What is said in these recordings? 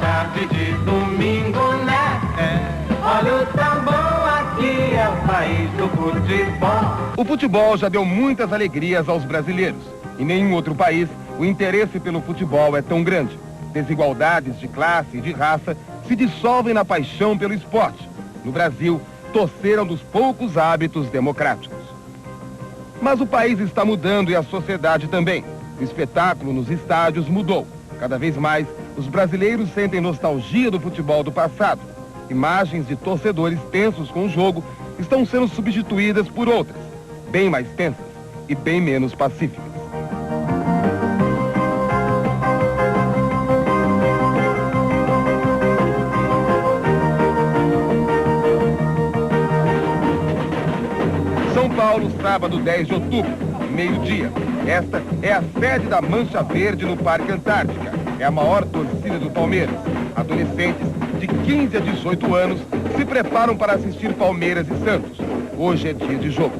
tarde de domingo, né? Olha o tambor, aqui é o país do futebol. O futebol já deu muitas alegrias aos brasileiros. Em nenhum outro país, o interesse pelo futebol é tão grande. Desigualdades de classe e de raça se dissolvem na paixão pelo esporte. No Brasil, torcer é um dos poucos hábitos democráticos. Mas o país está mudando e a sociedade também. O espetáculo nos estádios mudou. Cada vez mais, os brasileiros sentem nostalgia do futebol do passado. Imagens de torcedores tensos com o jogo estão sendo substituídas por outras, bem mais tensas e bem menos pacíficas. São Paulo, sábado 10 de outubro, meio-dia. Esta é a sede da Mancha Verde no Parque Antártica. É a maior torcida do Palmeiras. Adolescentes de 15 a 18 anos se preparam para assistir Palmeiras e Santos. Hoje é dia de jogo.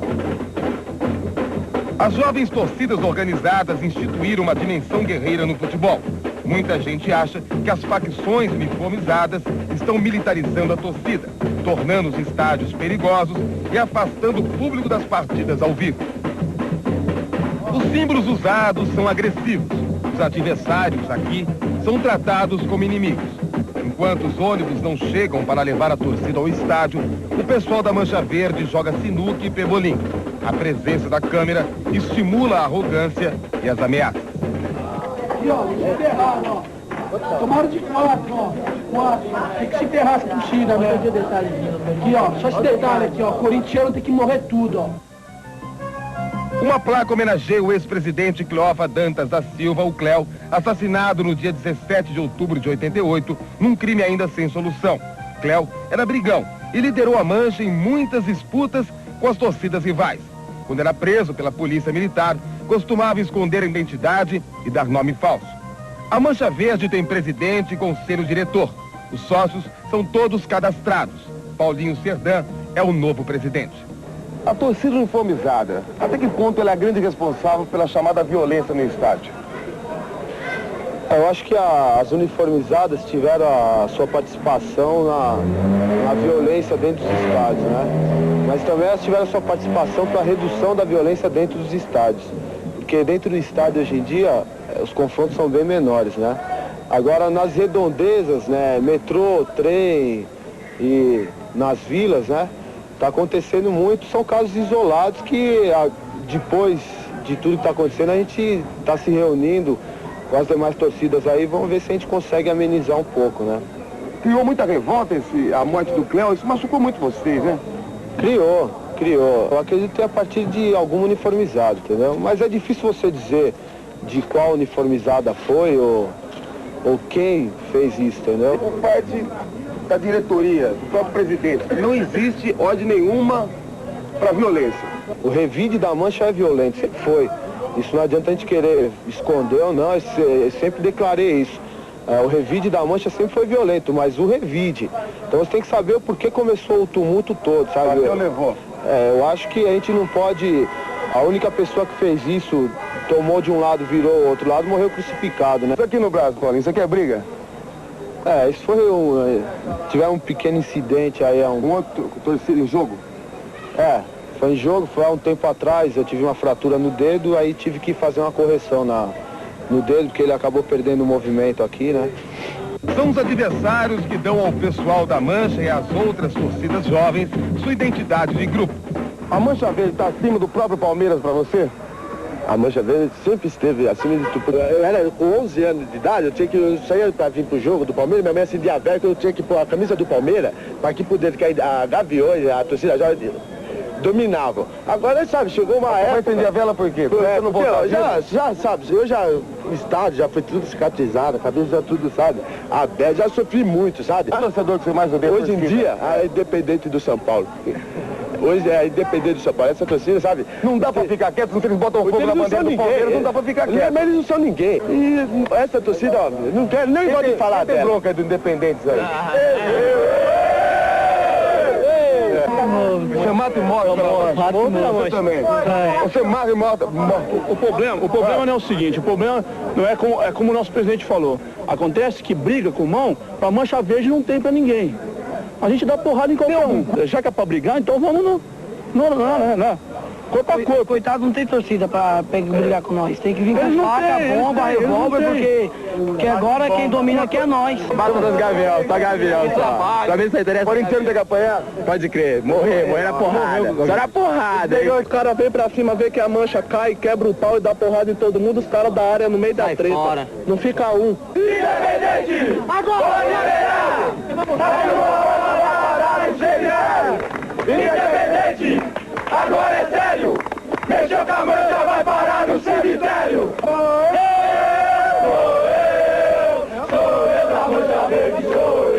As jovens torcidas organizadas instituíram uma dimensão guerreira no futebol. Muita gente acha que as facções uniformizadas estão militarizando a torcida, tornando os estádios perigosos e afastando o público das partidas ao vivo. Os símbolos usados são agressivos. Os adversários aqui são tratados como inimigos. Enquanto os ônibus não chegam para levar a torcida ao estádio, o pessoal da Mancha Verde joga sinuca e pebolim. A presença da câmera estimula a arrogância e as ameaças. Aqui, ó, se enterrar, ó. Tomaram de 4, ó. 4. Tem que se enterrar essa torcida, né? Aqui, ó, só esse detalhe aqui, ó. Corintiano tem que morrer tudo, ó. Uma placa homenageia o ex-presidente Cleófa Dantas da Silva, o Cléo, assassinado no dia 17 de outubro de 88, num crime ainda sem solução. Cléo era brigão e liderou a Mancha em muitas disputas com as torcidas rivais. Quando era preso pela polícia militar, costumava esconder a identidade e dar nome falso. A Mancha Verde tem presidente e conselho diretor. Os sócios são todos cadastrados. Paulinho Serdã é o novo presidente. A torcida uniformizada, até que ponto ela é a grande responsável pela chamada violência no estádio? Eu acho que as uniformizadas tiveram a sua participação na violência dentro dos estádios, né? Mas também elas tiveram a sua participação para a redução da violência dentro dos estádios. Porque dentro do estádio hoje em dia, os confrontos são bem menores, né? Agora nas redondezas, né, metrô, trem e nas vilas, né? Está acontecendo muito, são casos isolados que depois de tudo que está acontecendo a gente está se reunindo com as demais torcidas aí, vamos ver se a gente consegue amenizar um pouco, né? Criou muita revolta a morte do Cléo, isso machucou muito vocês, né? Criou. Eu acredito que é a partir de algum uniformizado, entendeu? Mas é difícil você dizer de qual uniformizada foi ou quem fez isso, entendeu? Por parte da diretoria, do próprio presidente, não existe ordem nenhuma para violência. O revide da Mancha é violento, sempre foi. Isso não adianta a gente querer esconder ou não, eu sempre declarei isso. O revide da Mancha sempre foi violento, mas o revide. Então você tem que saber o porquê começou o tumulto todo, sabe? Até levou. Eu acho que a gente não pode... A única pessoa que fez isso, tomou de um lado, virou o outro lado, morreu crucificado, né? Isso aqui no Brasil, Paulinho, isso aqui é briga? Isso foi tiveram um pequeno incidente aí. Um outro torcida em jogo? Foi em jogo, foi há um tempo atrás, eu tive uma fratura no dedo, aí tive que fazer uma correção no dedo, porque ele acabou perdendo o movimento aqui, né? São os adversários que dão ao pessoal da Mancha e às outras torcidas jovens sua identidade de grupo. A Mancha Verde está acima do próprio Palmeiras para você? A Mancha Verde sempre esteve acima de tudo. Eu era com 11 anos de idade, eu saía para vir pro jogo do Palmeiras, minha mãe acendia a vela, eu tinha que pôr a camisa do Palmeiras para que pudesse cair a Gaviões, a torcida jovem dominavam. Agora, sabe, chegou uma época... Vai acender a vela por quê? Porque não já, sabe, o estádio já foi tudo cicatrizado, a cabeça já tudo, sabe, aberto, já sofri muito, sabe? O torcedor que você mais odeia? Hoje em dia, é independente do São Paulo. Hoje é independente do São Paulo, essa torcida, sabe? Não dá pra ficar quieto, se eles botam fogo na bandeira do Palmeiras, não dá pra ficar quieto. Mas eles não são ninguém. E essa torcida, ó, não quer nem pode falar dela. Tem bronca do Independentes aí. Você mata e morre pela Mancha? Você também. Você mata e morre. O problema não é o seguinte, o problema não é como o nosso presidente falou. Acontece que briga com mão, pra Mancha Verde não tem pra ninguém. A gente dá porrada em qualquer um. Já que é pra brigar, então vamos não. Corpo a corpo. Coitado, não tem torcida pra brigar com nós. Tem que vir com faca, bomba, revólver, porque agora quem domina aqui é nós. Bata das gaviões, só gavião, só. Pra mim isso interessa. Corintiano tem que apanhar? Pode crer, morrer na porrada. Só na porrada. Os caras vêm pra cima, vê que a Mancha cai, quebra o pau e dá porrada em todo mundo, os caras da área no meio da treta. Fora. Não fica um. Independente! Agora! Independente! Agora é sério! Mexeu com a Mancha, vai parar no cemitério! Sou eu da Mancha Verde, sou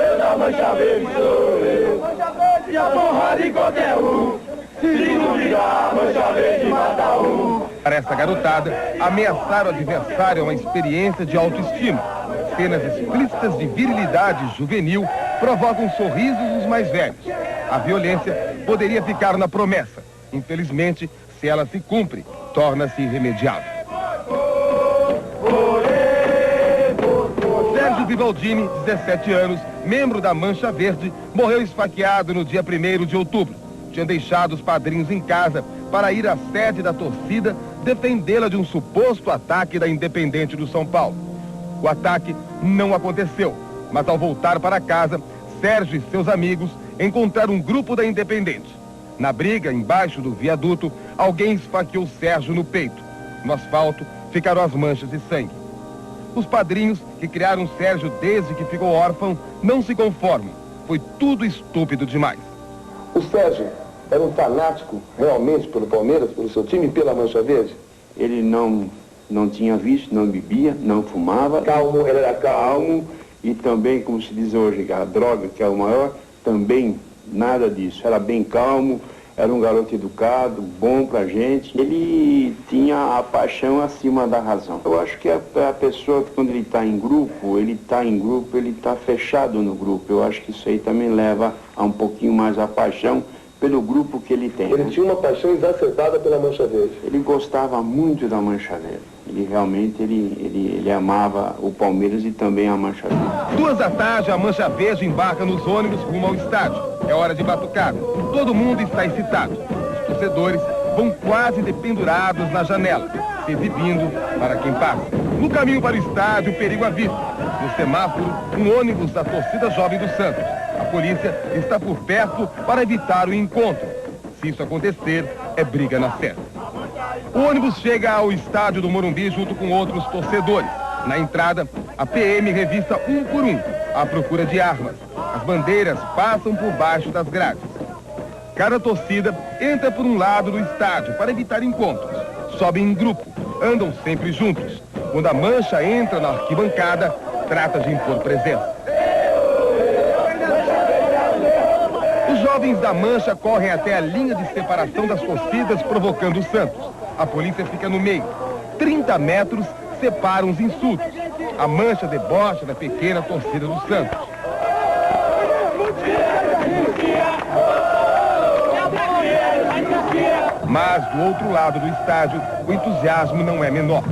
eu da Mancha Verde, sou eu! E a porrada em qualquer um, se não brigar, a Mancha Verde mata um! Para essa garotada, ameaçar o adversário é uma experiência de autoestima. Cenas explícitas de virilidade juvenil provocam sorrisos dos mais velhos. A violência poderia ficar na promessa. Infelizmente, se ela se cumpre, torna-se irremediável. Sérgio Vivaldini, 17 anos, membro da Mancha Verde, morreu esfaqueado no dia 1º de outubro. Tinha deixado os padrinhos em casa para ir à sede da torcida defendê-la de um suposto ataque da Independente do São Paulo. O ataque não aconteceu, mas ao voltar para casa, Sérgio e seus amigos encontraram um grupo da Independente. Na briga, embaixo do viaduto, alguém esfaqueou Sérgio no peito. No asfalto, ficaram as manchas de sangue. Os padrinhos, que criaram Sérgio desde que ficou órfão, não se conformam. Foi tudo estúpido demais. O Sérgio era um fanático realmente pelo Palmeiras, pelo seu time, pela Mancha Verde? Ele não tinha vício, não bebia, não fumava. Calmo, ele era calmo. E também, como se diz hoje, a droga, que é o maior, também nada disso. Era bem calmo, era um garoto educado, bom pra gente. Ele tinha a paixão acima da razão. Eu acho que a pessoa, quando ele está em grupo, ele está fechado no grupo. Eu acho que isso aí também leva a um pouquinho mais a paixão pelo grupo que ele tem. Ele tinha uma paixão exacerbada pela Mancha Verde. Ele gostava muito da Mancha Verde. Ele realmente, ele amava o Palmeiras e também a Mancha Verde. 2 da tarde, a Mancha Verde embarca nos ônibus rumo ao estádio. É hora de batucada. Todo mundo está excitado. Os torcedores vão quase dependurados na janela, se exibindo para quem passa. No caminho para o estádio, o perigo à vista. No semáforo, um ônibus da torcida jovem do Santos. A polícia está por perto para evitar o encontro. Se isso acontecer, é briga na certa. O ônibus chega ao estádio do Morumbi junto com outros torcedores. Na entrada, a PM revista um por um, à procura de armas. As bandeiras passam por baixo das grades. Cada torcida entra por um lado do estádio para evitar encontros. Sobem em grupo, andam sempre juntos. Quando a Mancha entra na arquibancada, trata de impor presença. Os jovens da Mancha correm até a linha de separação das torcidas, provocando o Santos. A polícia fica no meio. 30 metros separam os insultos. A Mancha debocha da pequena torcida do Santos. Mas, do outro lado do estádio, o entusiasmo não é menor.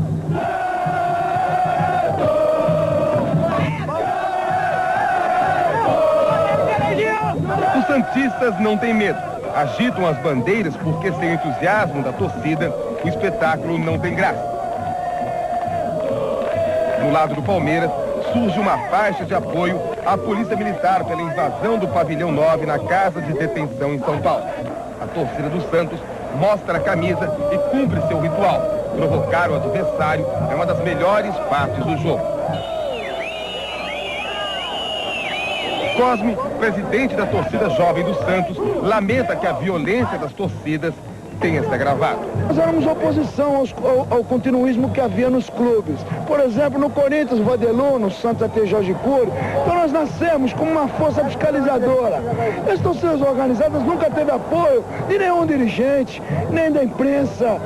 Os santistas não têm medo. Agitam as bandeiras porque, sem o entusiasmo da torcida, o espetáculo não tem graça. No lado do Palmeiras, surge uma faixa de apoio à Polícia Militar pela invasão do Pavilhão 9 na Casa de Detenção em São Paulo. A torcida do Santos mostra a camisa e cumpre seu ritual. Provocar o adversário é uma das melhores partes do jogo. Cosme, presidente da torcida jovem do Santos, lamenta que a violência das torcidas tenha se agravado. Nós éramos oposição ao continuismo que havia nos clubes. Por exemplo, no Corinthians, Vadelu, no Santos até Jorge Cury. Então nós nascemos como uma força fiscalizadora. As torcidas organizadas nunca teve apoio de nenhum dirigente, nem da imprensa.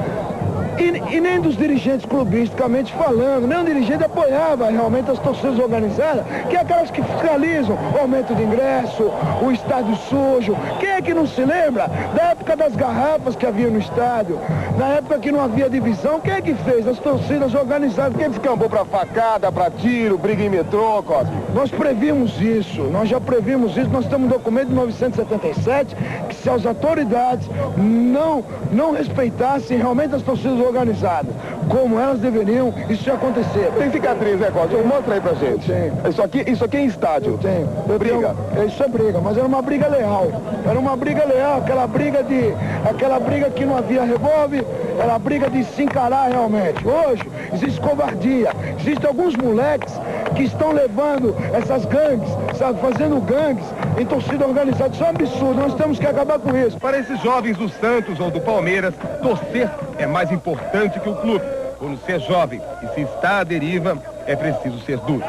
E nem dos dirigentes clubisticamente falando, nem o dirigente apoiava realmente as torcidas organizadas, que é aquelas que fiscalizam o aumento de ingresso, o estádio sujo. Quem é que não se lembra da época das garrafas que havia no estádio, na época que não havia divisão? Quem é que fez? As torcidas organizadas. Quem descambou pra facada, pra tiro, briga em metrô, Cosme? Nós previmos isso, nós já previmos isso, nós temos um documento de 1977 que se as autoridades não respeitassem realmente as torcidas organizadas, como elas deveriam, isso ia acontecer. Tem cicatriz, né, Cosme? Mostra aí pra gente. Isso aqui é em estádio. Eu tenho. Briga. Isso é briga, mas era uma briga leal. Era uma briga leal, aquela briga que não havia revólver, era a briga de se encarar realmente. Hoje existe covardia, existem alguns moleques que estão levando essas gangues, sabe, fazendo gangues em torcida organizada. Isso é um absurdo, nós temos que acabar com isso. Para esses jovens do Santos ou do Palmeiras, torcer é mais importante que o clube. Quando se é jovem e se está à deriva, é preciso ser duro.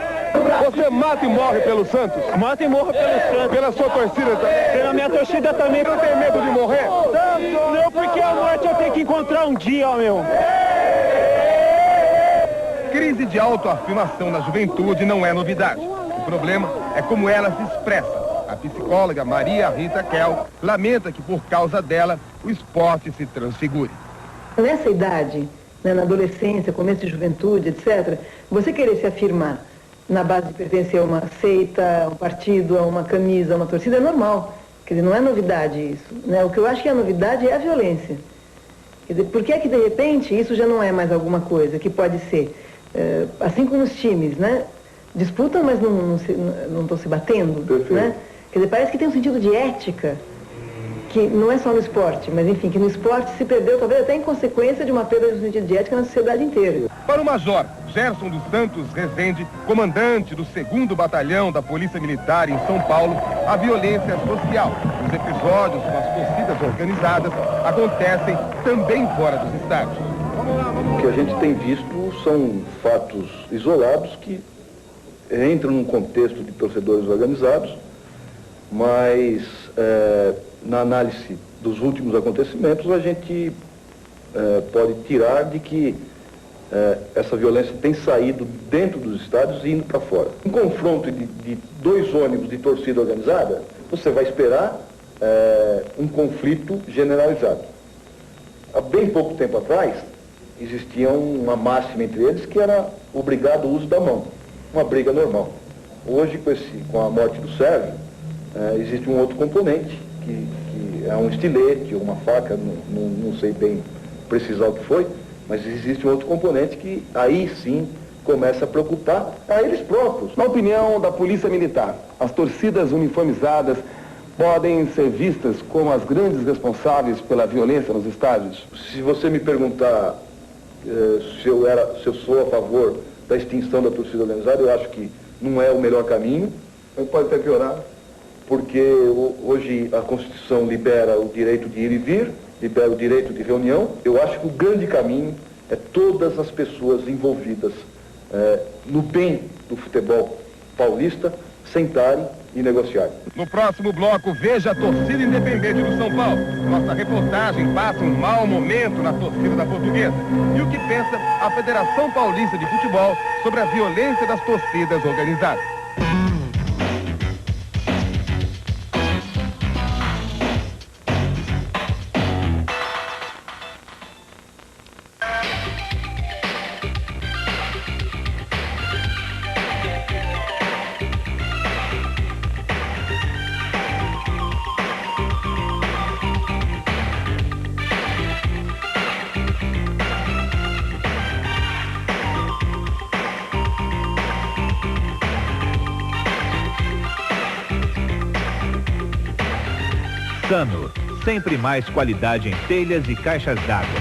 Você mata e morre pelo Santos? Mata e morro pelo Santos. Pela sua torcida também? Pela minha torcida também. Não tem medo de morrer? Não, porque a morte eu tenho que encontrar um dia, ó, meu. Crise de autoafirmação na juventude não é novidade. O problema é como ela se expressa. A psicóloga Maria Rita Kel lamenta que, por causa dela, o esporte se transfigure. Nessa idade, né, na adolescência, começo de juventude, etc., você querer se afirmar na base de pertencer a uma seita, a um partido, a uma camisa, a uma torcida, é normal. Quer dizer, não é novidade isso, né? O que eu acho que é novidade é a violência. Quer dizer, por que é que, de repente, isso já não é mais alguma coisa que pode ser, assim como os times, né? Disputam, mas não estão se batendo, né? Quer dizer, parece que tem um sentido de ética, que não é só no esporte, mas enfim, que no esporte se perdeu, talvez até em consequência de uma perda de sentido de ética na sociedade inteira. Para o Major Gerson dos Santos Rezende, comandante do 2º Batalhão da Polícia Militar em São Paulo, a violência é social. Os episódios com as torcidas organizadas acontecem também fora dos estádios. O que a gente tem visto são fatos isolados que entram num contexto de torcedores organizados, mas na análise dos últimos acontecimentos a gente pode tirar de que essa violência tem saído dentro dos estádios e indo para fora. Um confronto de 2 ônibus de torcida organizada, você vai esperar um conflito generalizado. Há bem pouco tempo atrás, existia uma máxima entre eles que era obrigado o uso da mão, uma briga normal. Hoje, com a morte do Sérgio, existe um outro componente, que é um estilete ou uma faca, não sei bem precisar o que foi, mas existe um outro componente que aí sim começa a preocupar a eles próprios. Na opinião da Polícia Militar, as torcidas uniformizadas podem ser vistas como as grandes responsáveis pela violência nos estádios? Se você me perguntar se eu sou a favor da extinção da torcida organizada, eu acho que não é o melhor caminho. Pode até piorar. Porque hoje a Constituição libera o direito de ir e vir, libera o direito de reunião. Eu acho que o grande caminho é todas as pessoas envolvidas no bem do futebol paulista sentarem e negociarem. No próximo bloco, veja a torcida independente do São Paulo. Nossa reportagem passa um mau momento na torcida da Portuguesa. E o que pensa a Federação Paulista de Futebol sobre a violência das torcidas organizadas. Sano, sempre mais qualidade em telhas e caixas d'água.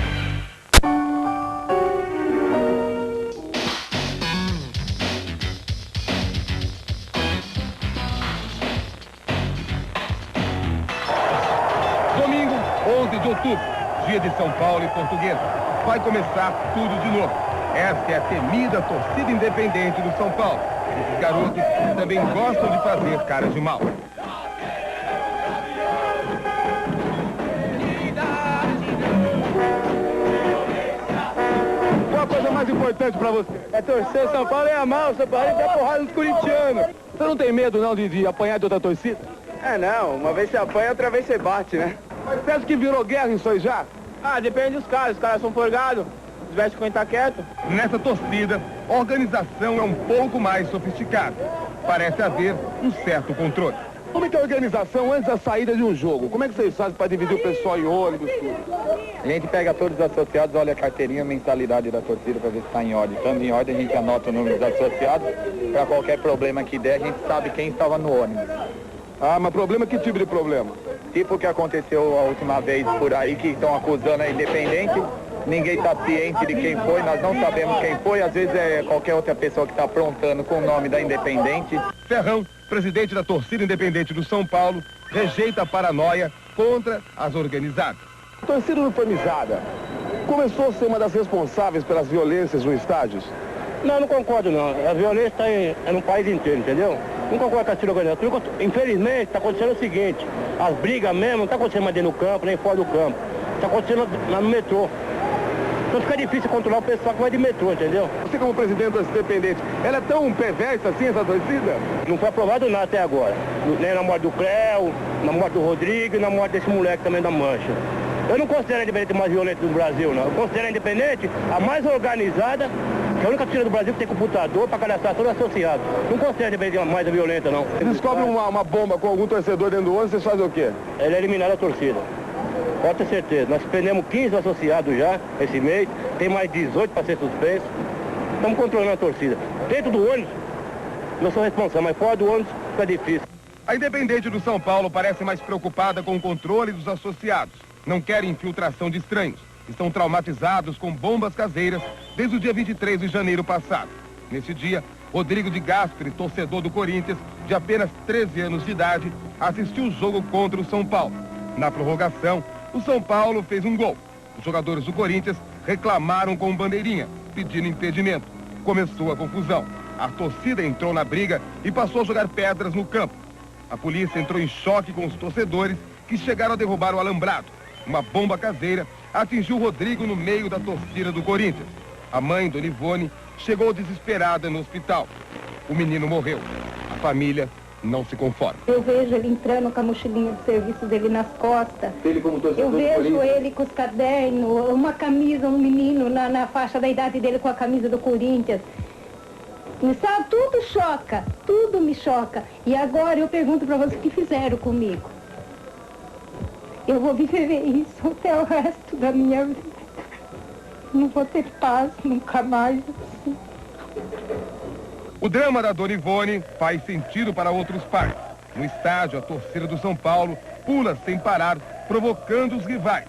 Domingo, 11 de outubro, dia de São Paulo e Portuguesa. Vai começar tudo de novo. Essa é a temida torcida independente do São Paulo. Esses garotos também gostam de fazer cara de mal. importante pra você? É torcer São Paulo e amar o São Paulo e dar porrada nos corintianos. Você não tem medo, não, de apanhar de outra torcida? É, não. Uma vez você apanha, outra vez você bate, né? Mas você acha que virou guerra em Soijá? Ah, depende dos caras. Os caras são forgados. Se tivesse que estar quieto. Nessa torcida, a organização é um pouco mais sofisticada. Parece haver um certo controle. Como é que é a organização antes da saída de um jogo? Como é que vocês fazem para dividir o pessoal em ônibus, tudo? A gente pega todos os associados, olha a carteirinha, a mensalidade da torcida para ver se está em ordem. Estando em ordem, a gente anota o número dos associados. Para qualquer problema que der, a gente sabe quem estava no ônibus. Ah, mas problema, que tipo de problema? Tipo o que aconteceu a última vez por aí, que estão acusando a Independente. Ninguém está ciente de quem foi, nós não sabemos quem foi. Às vezes é qualquer outra pessoa que está aprontando com o nome da Independente. Ferrão, presidente da torcida independente do São Paulo, rejeita a paranoia contra as organizadas. A torcida uniformizada começou a ser uma das responsáveis pelas violências nos estádios? Não, não concordo não. A violência está no país inteiro, entendeu? Não concordo com a torcida organizada. Infelizmente está acontecendo o seguinte, as brigas mesmo não está acontecendo mais dentro do campo, nem fora do campo. Está acontecendo lá no metrô. Então fica difícil controlar o pessoal que vai de metrô, entendeu? Você como presidente da Independente, ela é tão perversa assim, essa torcida? Não foi aprovado nada até agora. Nem na morte do Cléo, na morte do Rodrigo e na morte desse moleque também da Mancha. Eu não considero a Independente mais violenta do Brasil, não. Eu considero a Independente a mais organizada, que é a única torcida do Brasil que tem computador para cadastrar todos os associados. Não considero a Independente mais violenta, não. Se descobre uma bomba com algum torcedor dentro do ônibus, vocês fazem o quê? Ele é eliminado da torcida. Pode ter certeza. Nós prendemos 15 associados já esse mês, tem mais 18 para ser suspenso. Estamos controlando a torcida. Dentro do ônibus, eu sou responsável, mas fora do ônibus fica difícil. A Independente do São Paulo parece mais preocupada com o controle dos associados. Não querem infiltração de estranhos. Estão traumatizados com bombas caseiras desde o dia 23 de janeiro passado. Nesse dia, Rodrigo de Gasperi, torcedor do Corinthians, de apenas 13 anos de idade, assistiu o jogo contra o São Paulo. Na prorrogação, o São Paulo fez um gol. Os jogadores do Corinthians reclamaram com bandeirinha, pedindo impedimento. Começou a confusão. A torcida entrou na briga e passou a jogar pedras no campo. A polícia entrou em choque com os torcedores, que chegaram a derrubar o alambrado. Uma bomba caseira atingiu Rodrigo no meio da torcida do Corinthians. A mãe, Dona Ivone, chegou desesperada no hospital. O menino morreu. A família não se conforma. Eu vejo ele entrando com a mochilinha de serviço dele nas costas. Ele como torcedor Eu vejo ele com os cadernos, uma camisa, um menino na faixa da idade dele com a camisa do Corinthians. E sabe, tudo choca, tudo me choca. E agora eu pergunto para você o que fizeram comigo. Eu vou viver isso até o resto da minha vida. Não vou ter paz nunca mais assim. O drama da Dona Ivone faz sentido para outros pais. No estádio, a torcida do São Paulo pula sem parar, provocando os rivais.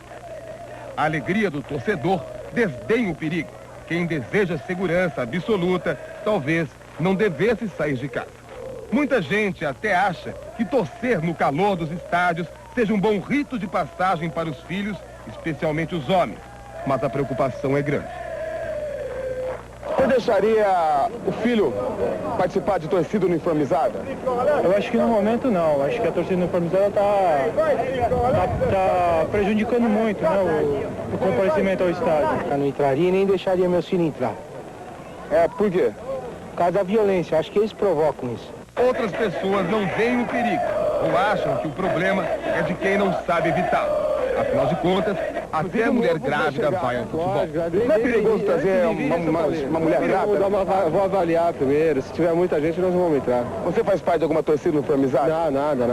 A alegria do torcedor desdenha o perigo. Quem deseja segurança absoluta, talvez não devesse sair de casa. Muita gente até acha que torcer no calor dos estádios seja um bom rito de passagem para os filhos, especialmente os homens. Mas a preocupação é grande. Você deixaria o filho participar de torcida uniformizada? Eu acho que no momento não. Acho que a torcida uniformizada está prejudicando muito, né, o comparecimento ao estádio. Eu não entraria e nem deixaria meus filhos entrar. É, por quê? Por causa da violência. Acho que eles provocam isso. Outras pessoas não veem o perigo ou acham que o problema é de quem não sabe evitá-lo. Afinal de contas, até a mulher grávida vai ao futebol. Não é perigoso trazer uma mulher grávida? Vou avaliar primeiro. Se tiver muita gente, nós vamos entrar. Você faz parte de alguma torcida uniformizada? Não, nada.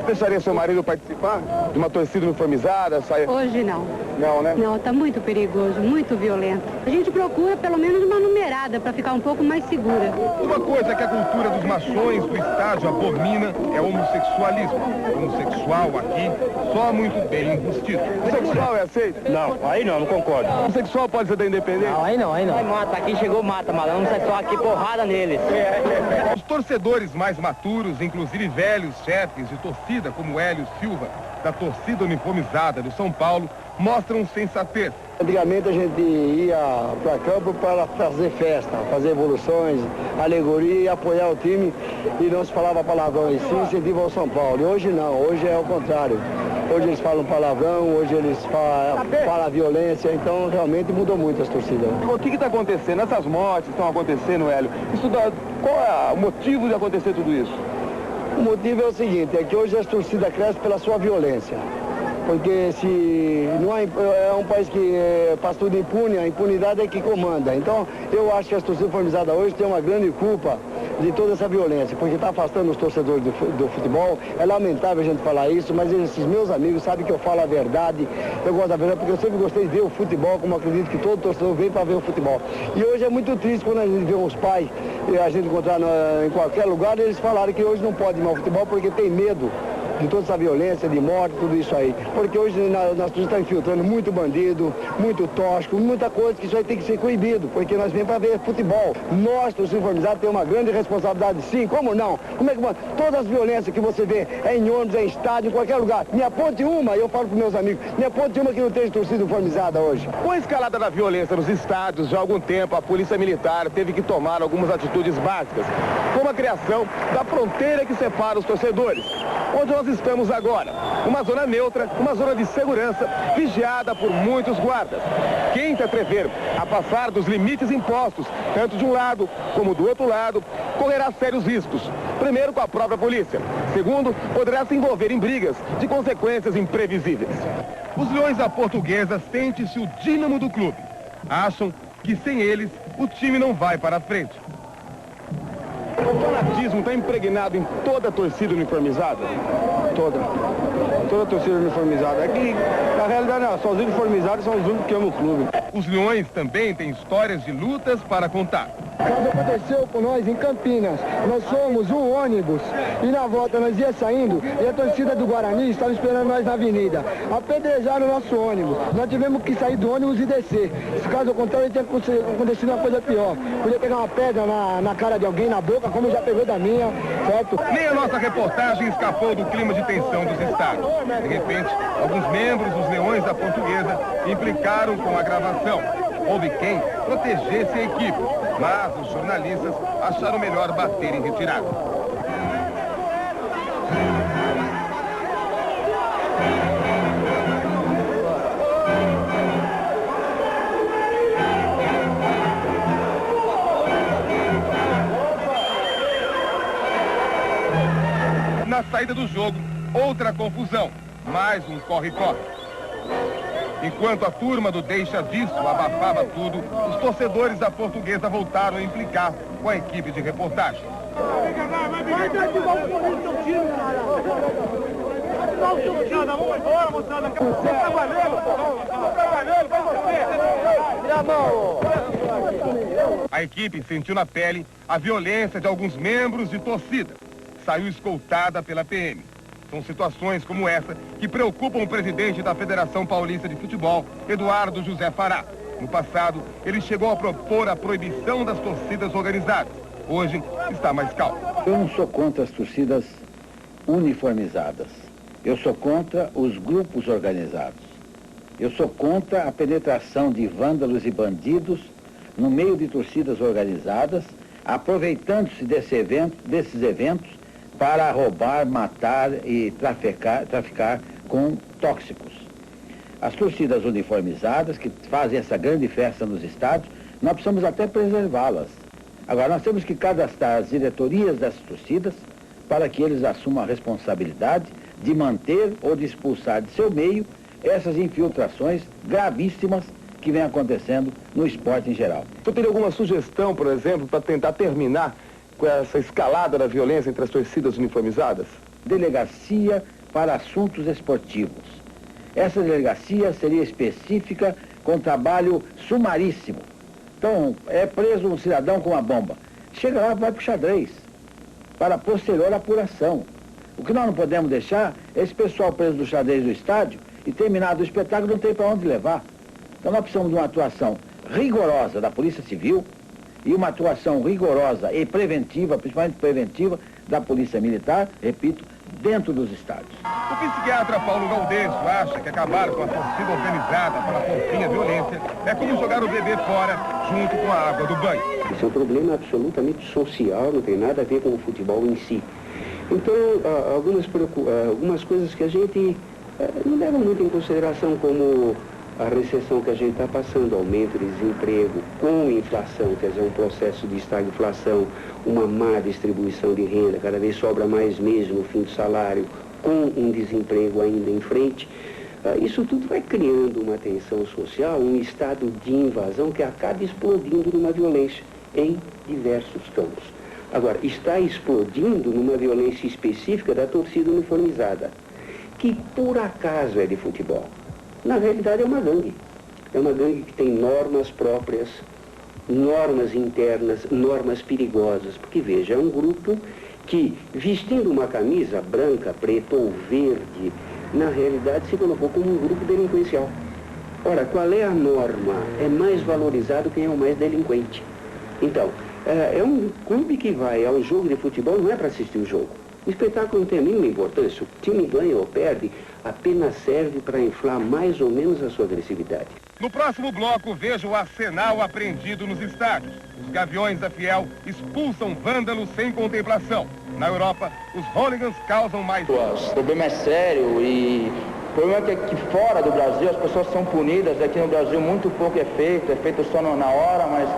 Deixaria seu marido participar de uma torcida uniformizada? Hoje não. Não, né? Não, está muito perigoso, muito violento. A gente procura pelo menos uma numerada para ficar um pouco mais segura. Uma coisa que a cultura dos machões do estádio abomina é o homossexualismo. O homossexual aqui só muito bem enrustido. O sexual é aceito? Não, aí não concordo. O sexual pode ser da Independente? Não, aí não. Mata, aqui chegou mata, malandro. O sexual aqui, porrada neles. Os torcedores mais maturos, inclusive velhos chefes de torcida, como Hélio Silva, da torcida uniformizada do São Paulo, mostram sensatez. Antigamente a gente ia para campo para fazer festa, fazer evoluções, alegoria e apoiar o time, e não se falava palavrões, sim incentivo ao São Paulo. E hoje não, hoje é o contrário. hoje eles falam palavrão, hoje eles falam a violência, então realmente mudou muito as torcidas. O que está acontecendo? Essas mortes estão acontecendo, Hélio. Qual é o motivo de acontecer tudo isso? O motivo é o seguinte, é que hoje as torcidas crescem pela sua violência. Porque se não é um país que faz tudo impune, a impunidade é que comanda. Então, eu acho que as torcidas uniformizadas hoje têm uma grande culpa de toda essa violência, porque está afastando os torcedores do futebol. É lamentável a gente falar isso, mas esses meus amigos sabem que eu falo a verdade. Eu gosto da verdade, porque eu sempre gostei de ver o futebol, como acredito que todo torcedor vem para ver o futebol. E hoje é muito triste quando a gente vê os pais, a gente encontrar em qualquer lugar, eles falaram que hoje não pode ir ao futebol porque tem medo de toda essa violência, de morte, tudo isso aí. Porque hoje nós estamos infiltrando muito bandido, muito tóxico, muita coisa que isso aí tem que ser coibido, porque nós vemos para ver futebol. Nós, torcedores uniformizados, temos uma grande responsabilidade, sim, como não? Como é que todas as violências que você vê é em ônibus, é em estádio, em qualquer lugar. Me aponte uma, eu falo para meus amigos, me aponte uma que não tem torcida uniformizada hoje. Com a escalada da violência nos estádios, já há algum tempo, a Polícia Militar teve que tomar algumas atitudes básicas, como a criação da fronteira que separa os torcedores. Onde nós estamos agora, uma zona neutra, uma zona de segurança, vigiada por muitos guardas. Quem se atrever a passar dos limites impostos, tanto de um lado como do outro lado, correrá sérios riscos. Primeiro, com a própria polícia. Segundo, poderá se envolver em brigas de consequências imprevisíveis. Os Leões da Portuguesa sentem-se o dínamo do clube. Acham que sem eles, o time não vai para a frente. O fanatismo está impregnado em toda a torcida uniformizada? Toda a torcida uniformizada. É que, na realidade, não, só os uniformizados são os únicos que amam o clube. Os Leões também têm histórias de lutas para contar. O caso aconteceu com nós em Campinas. Nós somos um ônibus e na volta nós ia saindo e a torcida do Guarani estava esperando nós na avenida. Apedrejaram o nosso ônibus. Nós tivemos que sair do ônibus e descer. Se caso contrário, tinha acontecido uma coisa pior. Podia pegar uma pedra na cara de alguém, na boca, como já pegou da minha, certo? Nem a nossa reportagem escapou do clima de tensão dos estádios. De repente, alguns membros dos Leões da Portuguesa implicaram com a gravação. Houve quem protegesse a equipe, mas os jornalistas acharam melhor bater em retirada. Na saída do jogo, outra confusão, mais um corre-corre. Enquanto a turma do Deixa Disso abafava tudo, os torcedores da Portuguesa voltaram a implicar com a equipe de reportagem. Vai desativar o seu time, cara! Vai o seu time! Vamos embora, moçada! Você tá valendo, pô! Tá valendo, vai você! Tira a mão! A equipe sentiu na pele a violência de alguns membros de torcida. Saiu escoltada pela PM. São situações como essa que preocupam o presidente da Federação Paulista de Futebol, Eduardo José Fará. No passado, ele chegou a propor a proibição das torcidas organizadas. Hoje, está mais calmo. Eu não sou contra as torcidas uniformizadas. Eu sou contra os grupos organizados. Eu sou contra a penetração de vândalos e bandidos no meio de torcidas organizadas, aproveitando-se desses eventos para roubar, matar e traficar com tóxicos. As torcidas uniformizadas, que fazem essa grande festa nos estádios, nós precisamos até preservá-las. Agora, nós temos que cadastrar as diretorias dessas torcidas para que eles assumam a responsabilidade de manter ou de expulsar de seu meio essas infiltrações gravíssimas que vem acontecendo no esporte em geral. Você teria alguma sugestão, por exemplo, para tentar terminar com essa escalada da violência entre as torcidas uniformizadas? Delegacia para assuntos esportivos. Essa delegacia seria específica com trabalho sumaríssimo. Então, é preso um cidadão com uma bomba. Chega lá, vai para o xadrez, para posterior apuração. O que nós não podemos deixar é esse pessoal preso do xadrez do estádio e terminado o espetáculo não tem para onde levar. Então nós precisamos de uma atuação rigorosa da Polícia Civil e uma atuação rigorosa e preventiva, principalmente preventiva, da Polícia Militar, repito, dentro dos estádios. O psiquiatra Paulo Gaudencio acha que acabar com a torcida organizada para por fim a violência é como jogar o bebê fora junto com a água do banho. Isso é um problema absolutamente social, não tem nada a ver com o futebol em si. Então, algumas coisas que a gente não levam muito em consideração como a recessão que a gente está passando, aumento de desemprego, com inflação, quer dizer, um processo de estagflação, uma má distribuição de renda, cada vez sobra mais mesmo no fim do salário, com um desemprego ainda em frente. Isso tudo vai criando uma tensão social, um estado de invasão que acaba explodindo numa violência em diversos campos. Agora, está explodindo numa violência específica da torcida uniformizada, que por acaso é de futebol. Na realidade é uma gangue. É uma gangue que tem normas próprias, normas internas, normas perigosas. Porque, veja, é um grupo que, vestindo uma camisa branca, preta ou verde, na realidade se colocou como um grupo delinquencial. Ora, qual é a norma? É mais valorizado quem é o mais delinquente. Então, é um clube que vai ao jogo de futebol, não é para assistir o jogo. O espetáculo não tem a mínima importância. O time ganha ou perde, apenas serve para inflar mais ou menos a sua agressividade. No próximo bloco, veja o arsenal apreendido nos estádios. Os Gaviões da Fiel expulsam vândalos sem contemplação. Na Europa, os hooligans causam mais... O problema é sério e o problema é que fora do Brasil as pessoas são punidas. Aqui no Brasil muito pouco é feito só na hora, mas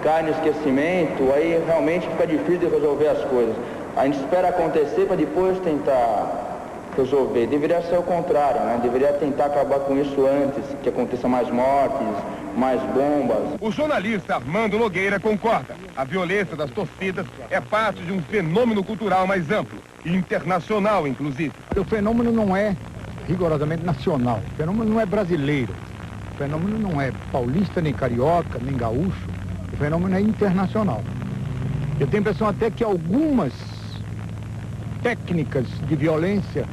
cai no esquecimento. Aí realmente fica difícil de resolver as coisas. A gente espera acontecer para depois tentar resolver. Deveria ser o contrário, né? Deveria tentar acabar com isso antes, que aconteça mais mortes, mais bombas. O jornalista Armando Nogueira concorda. A violência das torcidas é parte de um fenômeno cultural mais amplo, e internacional, inclusive. O fenômeno não é rigorosamente nacional, o fenômeno não é brasileiro, o fenômeno não é paulista, nem carioca, nem gaúcho, o fenômeno é internacional. Eu tenho a impressão até que algumas técnicas de violência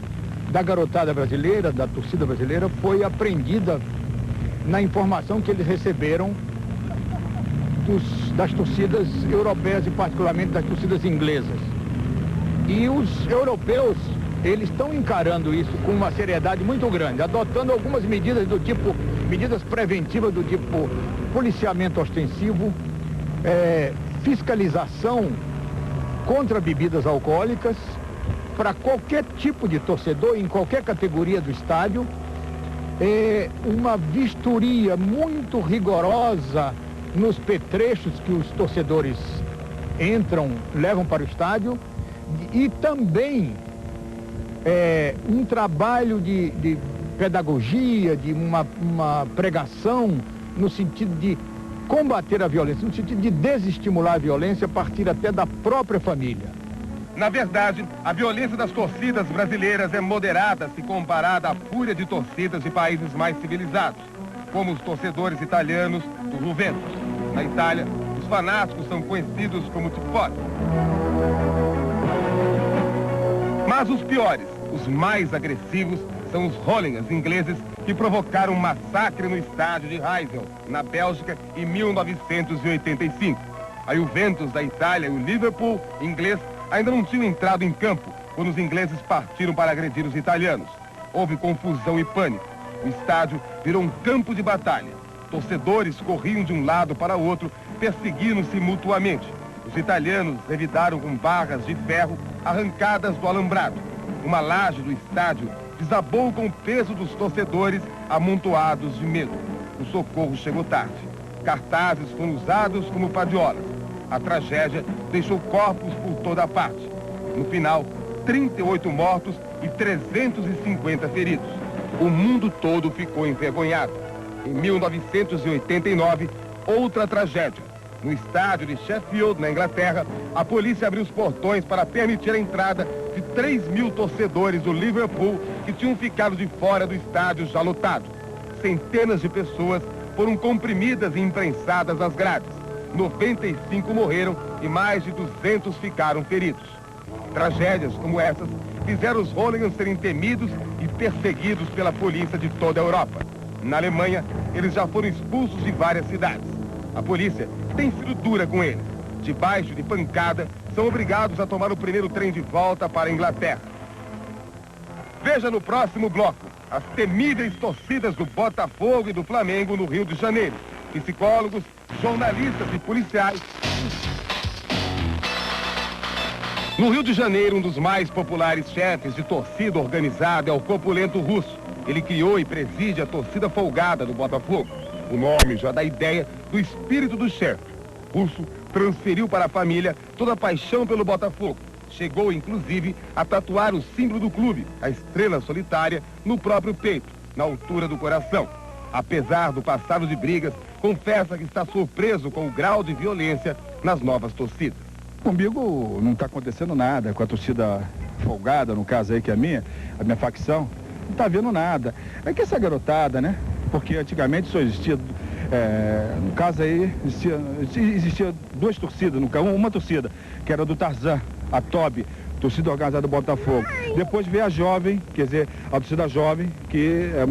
da garotada brasileira, da torcida brasileira, foi aprendida na informação que eles receberam das torcidas europeias e particularmente das torcidas inglesas. E os europeus, eles estão encarando isso com uma seriedade muito grande, adotando algumas medidas do tipo, medidas preventivas do tipo policiamento ostensivo, fiscalização contra bebidas alcoólicas, para qualquer tipo de torcedor, em qualquer categoria do estádio, uma vistoria muito rigorosa nos petrechos que os torcedores entram, levam para o estádio, e também um trabalho de pedagogia, de uma pregação no sentido de combater a violência, no sentido de desestimular a violência a partir até da própria família. Na verdade, a violência das torcidas brasileiras é moderada se comparada à fúria de torcidas de países mais civilizados, como os torcedores italianos do Juventus. Na Itália, os fanáticos são conhecidos como tifós. Mas os piores, os mais agressivos, são os hooligans ingleses que provocaram um massacre no estádio de Heysel, na Bélgica, em 1985. A Juventus da Itália e o Liverpool inglês ainda não tinham entrado em campo quando os ingleses partiram para agredir os italianos. Houve confusão e pânico. O estádio virou um campo de batalha. Torcedores corriam de um lado para o outro, perseguindo-se mutuamente. Os italianos revidaram com barras de ferro arrancadas do alambrado. Uma laje do estádio desabou com o peso dos torcedores amontoados de medo. O socorro chegou tarde. Cartazes foram usados como padiolas. A tragédia deixou corpos por toda a parte. No final, 38 mortos e 350 feridos. O mundo todo ficou envergonhado. Em 1989, outra tragédia. No estádio de Sheffield, na Inglaterra, a polícia abriu os portões para permitir a entrada de 3.000 torcedores do Liverpool que tinham ficado de fora do estádio já lotado. Centenas de pessoas foram comprimidas e imprensadas nas grades. 95 morreram e mais de 200 ficaram feridos. Tragédias como essas fizeram os hooligans serem temidos e perseguidos pela polícia de toda a Europa. Na Alemanha, eles já foram expulsos de várias cidades. A polícia tem sido dura com eles. Debaixo de pancada, são obrigados a tomar o primeiro trem de volta para a Inglaterra. Veja no próximo bloco as temíveis torcidas do Botafogo e do Flamengo no Rio de Janeiro. Psicólogos, jornalistas e policiais. No Rio de Janeiro, um dos mais populares chefes de torcida organizada é o corpulento Russo. Ele criou e preside a torcida folgada do Botafogo. O nome já dá ideia do espírito do chefe. Russo transferiu para a família toda a paixão pelo Botafogo. Chegou, inclusive, a tatuar o símbolo do clube, a estrela solitária, no próprio peito, na altura do coração. Apesar do passado de brigas, confessa que está surpreso com o grau de violência nas novas torcidas. Comigo não está acontecendo nada, com a torcida folgada, no caso aí que é a minha facção, não está vendo nada. É que essa garotada, né? Porque antigamente só existia, no caso aí, existia duas torcidas, uma torcida, que era do Tarzan, a TOB, torcida organizada do Botafogo. Depois veio a Jovem, quer dizer, a torcida Jovem, que é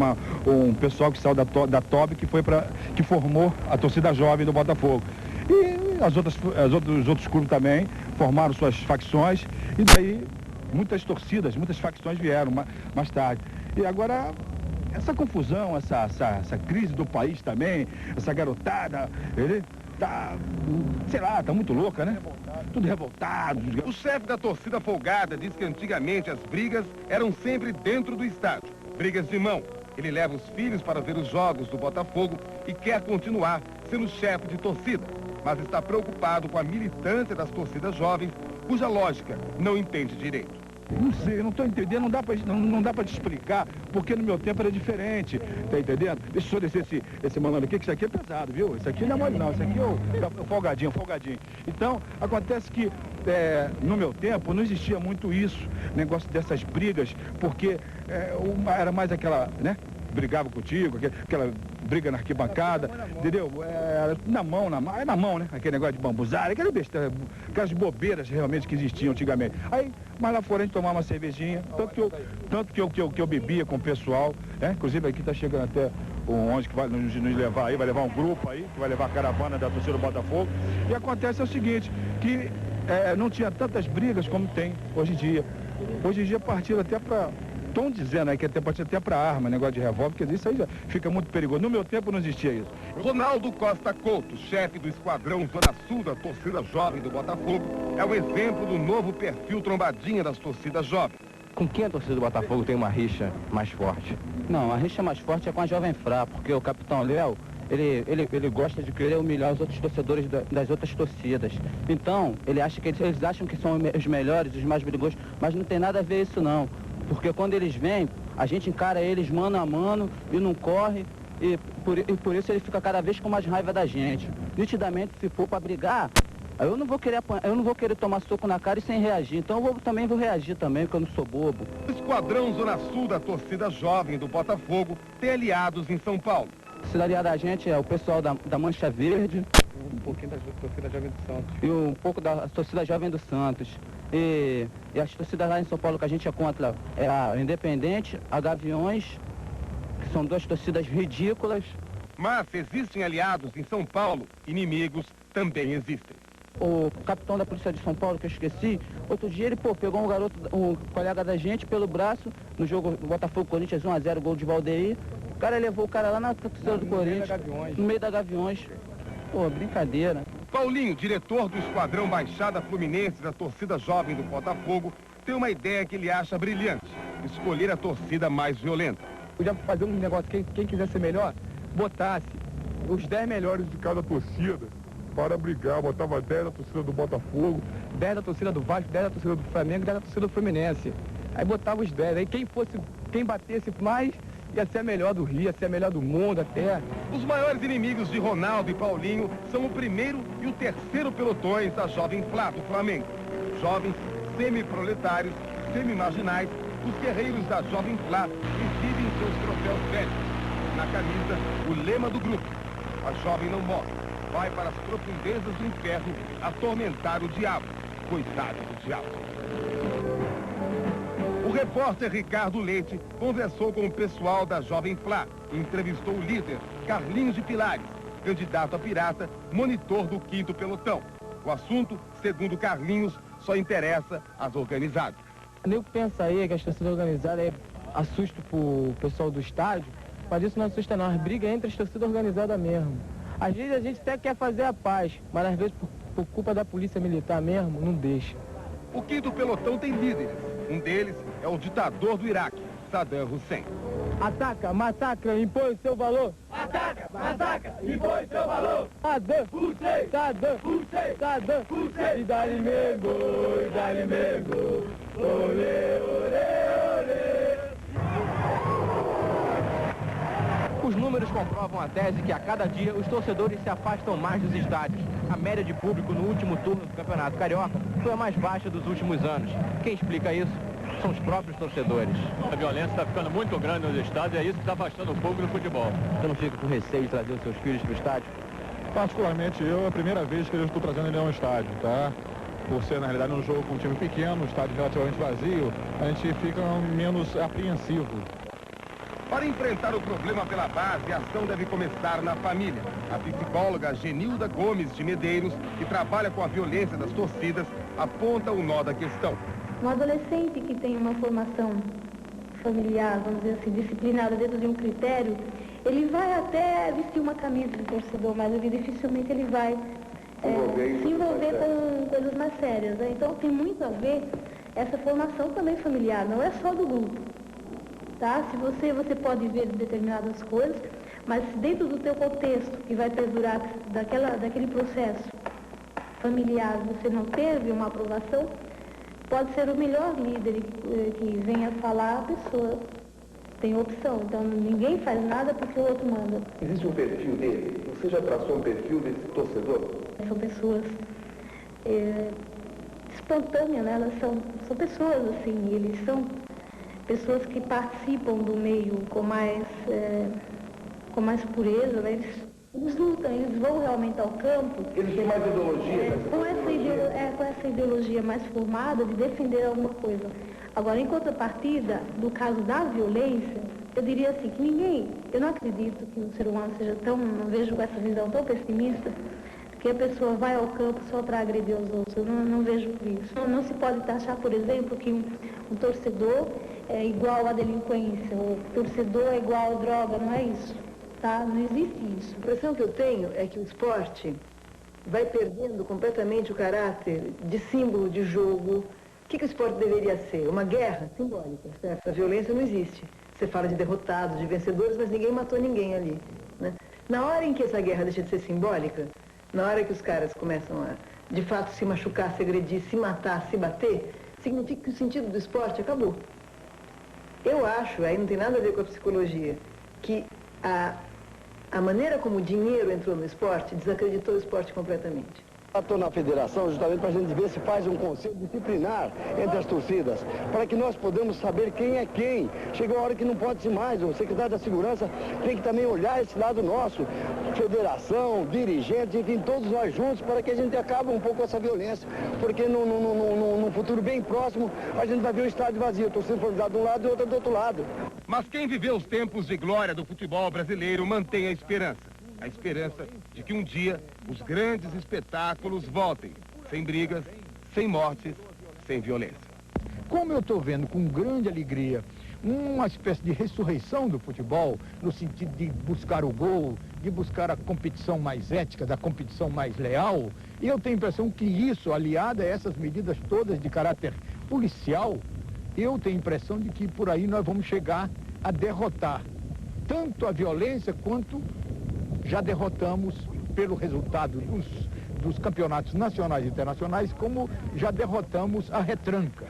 um pessoal que saiu da TOB, que formou a torcida Jovem do Botafogo. E os outros clubes também formaram suas facções, e daí muitas torcidas, muitas facções vieram mais tarde. E agora, essa confusão, essa crise do país também, essa garotada, ele tá, sei lá, tá muito louca, né? Tudo revoltado. O chefe da torcida folgada diz que antigamente as brigas eram sempre dentro do estádio, brigas de mão. Ele leva os filhos para ver os jogos do Botafogo e quer continuar sendo chefe de torcida, mas está preocupado com a militância das torcidas jovens, cuja lógica não entende direito. Não sei, não estou entendendo, não dá para te explicar, porque no meu tempo era diferente, tá entendendo? Deixa eu só descer esse malandro aqui, que isso aqui é pesado, viu? Isso aqui não é mole não, isso aqui é o folgadinho. Então, acontece que no meu tempo não existia muito isso, negócio dessas brigas, porque era mais aquela, né? Brigava contigo, aquela briga na arquibancada, entendeu? Na mão, né? Aquele negócio de bambuzar, aquelas bobeiras realmente que existiam antigamente. Aí, mas lá fora a gente tomava uma cervejinha, tanto que eu bebia com o pessoal, né? Inclusive aqui tá chegando até o ônibus que vai nos levar aí, vai levar um grupo aí, que vai levar a caravana da torcida do Botafogo. E acontece o seguinte, que não tinha tantas brigas como tem hoje em dia. Hoje em dia partiram até para... Estão dizendo aí que pode ser até para arma, negócio de revólver, porque isso aí já fica muito perigoso. No meu tempo não existia isso. Ronaldo Costa Couto, chefe do esquadrão Zona Sul da torcida jovem do Botafogo, é um exemplo do novo perfil trombadinha das torcidas jovens. Com quem a torcida do Botafogo tem uma rixa mais forte? Não, a rixa mais forte é com a Jovem Flá, porque o capitão Léo, ele gosta de querer humilhar os outros torcedores das outras torcidas. Então, eles acham que são os melhores, os mais perigosos, mas não tem nada a ver isso não. Porque quando eles vêm, a gente encara eles mano a mano e não corre, e por isso ele fica cada vez com mais raiva da gente. Nitidamente, se for para brigar, eu não vou querer tomar soco na cara e sem reagir. Então eu também vou reagir também, porque eu não sou bobo. O esquadrão Zona Sul da torcida jovem do Botafogo tem aliados em São Paulo. A cidade da gente é o pessoal da Mancha Verde. Um pouquinho da torcida jovem do Santos. E um pouco da torcida jovem do Santos. E as torcidas lá em São Paulo que a gente é contra é a Independente, a Gaviões, que são duas torcidas ridículas. Mas existem aliados em São Paulo, inimigos também existem. O capitão da Polícia de São Paulo, que eu esqueci, outro dia ele pegou um garoto, um colega da gente, pelo braço, no jogo do Botafogo-Corinthians 1-0, gol de Valdeir. O cara levou o cara lá na torcida do Corinthians, no meio da Gaviões. Pô, brincadeira. Paulinho, diretor do Esquadrão Baixada Fluminense da torcida jovem do Botafogo, tem uma ideia que ele acha brilhante: escolher a torcida mais violenta. Podia fazer um negócio, quem quiser ser melhor, botasse os 10 melhores de cada torcida para brigar. Botava 10 da torcida do Botafogo, 10 da torcida do Vasco, 10 da torcida do Flamengo, 10 da torcida do Fluminense. Aí botava os 10, aí quem batesse mais ia ser a melhor do Rio, ia ser a melhor do mundo até. Os maiores inimigos de Ronaldo e Paulinho são o primeiro e o terceiro pelotões da Jovem Flá do Flamengo. Jovens semi-proletários, semi-marginais, os guerreiros da Jovem Flá exibem seus troféus velhos. Na camisa, o lema do grupo: a jovem não morre, vai para as profundezas do inferno atormentar o diabo. Coitado do diabo. O repórter Ricardo Leite conversou com o pessoal da Jovem Flá e entrevistou o líder, Carlinhos de Pilares, candidato a pirata, monitor do 5º pelotão. O assunto, segundo Carlinhos, só interessa às organizadas. O nego pensa aí que as torcidas organizadas assustam pro pessoal do estádio, mas isso não assusta não, as brigas entre as torcidas organizadas mesmo. Às vezes a gente até quer fazer a paz, mas às vezes por culpa da polícia militar mesmo, não deixa. O 5º pelotão tem líderes. Um deles é o ditador do Iraque, Saddam Hussein. Ataca, massacra, impõe o seu valor. Ataca, massacra, impõe seu valor. Tadã, Pulsei, tadã, pulsei, tadã, pulsei. E dá-lhe mesmo, E dá-lhe mesmo. Olê, olê, olê. Os números comprovam a tese que a cada dia os torcedores se afastam mais dos estádios. A média de público no último turno do Campeonato Carioca foi a mais baixa dos últimos anos. Quem explica isso são os próprios torcedores. A violência está ficando muito grande nos estádios e é isso que está afastando o público do futebol. Você não fica com receio de trazer os seus filhos para o estádio? Particularmente eu, é a primeira vez que eu estou trazendo ele a um estádio, tá? Por ser, na realidade, um jogo com um time pequeno, um estádio relativamente vazio, a gente fica menos apreensivo. Para enfrentar o problema pela base, a ação deve começar na família. A psicóloga Genilda Gomes de Medeiros, que trabalha com a violência das torcidas, aponta o nó da questão. Um adolescente que tem uma formação familiar, vamos dizer assim, disciplinada dentro de um critério, ele vai até vestir uma camisa de torcedor, mas dificilmente ele vai se envolver com coisas mais sérias, né? Então tem muito a ver essa formação também familiar, não é só do grupo, tá? Se você pode ver determinadas coisas, mas dentro do teu contexto que vai perdurar daquele processo familiar, você não teve uma aprovação, pode ser o melhor líder que venha falar, a pessoa tem opção. Então ninguém faz nada porque o outro manda. Existe um perfil dele? Você já traçou um perfil desse torcedor? São pessoas espontâneas, né? Elas são pessoas assim, eles são pessoas que participam do meio com mais pureza, né? Eles lutam, eles vão realmente ao campo. Eles têm mais ideologia? Com essa ideologia mais formada de defender alguma coisa. Agora, em contrapartida, no caso da violência, eu diria assim, que eu não acredito que o ser humano seja não vejo com essa visão tão pessimista, que a pessoa vai ao campo só para agredir os outros. Eu não vejo por isso. Não se pode taxar, por exemplo, que um torcedor é igual à delinquência, ou torcedor é igual à droga, não é isso. Tá? Não existe isso. A impressão que eu tenho é que o esporte vai perdendo completamente o caráter de símbolo de jogo. O que o esporte deveria ser? Uma guerra simbólica, certo? A violência não existe. Você fala de derrotados, de vencedores, mas ninguém matou ninguém ali, né? Na hora em que essa guerra deixa de ser simbólica, na hora que os caras começam a, de fato, se machucar, se agredir, se matar, se bater, significa que o sentido do esporte acabou. Eu acho, aí não tem nada a ver com a psicologia, que a maneira como o dinheiro entrou no esporte desacreditou o esporte completamente. Estou na federação justamente para a gente ver se faz um conselho disciplinar entre as torcidas, para que nós podemos saber quem é quem. Chegou a hora que não pode ser mais, o secretário da Segurança tem que também olhar esse lado nosso, federação, dirigentes, enfim, todos nós juntos, para que a gente acabe um pouco com essa violência, porque num futuro bem próximo a gente vai ver o estádio vazio, torcida formada de um lado e outra do outro lado. Mas quem viveu os tempos de glória do futebol brasileiro mantém a esperança. A esperança de que um dia os grandes espetáculos voltem, sem brigas, sem mortes, sem violência. Como eu estou vendo com grande alegria uma espécie de ressurreição do futebol, no sentido de buscar o gol, de buscar a competição mais ética, da competição mais leal, e eu tenho a impressão que isso, aliado a essas medidas todas de caráter policial, eu tenho a impressão de que por aí nós vamos chegar a derrotar tanto a violência quanto já derrotamos pelo resultado dos campeonatos nacionais e internacionais, como já derrotamos a retranca.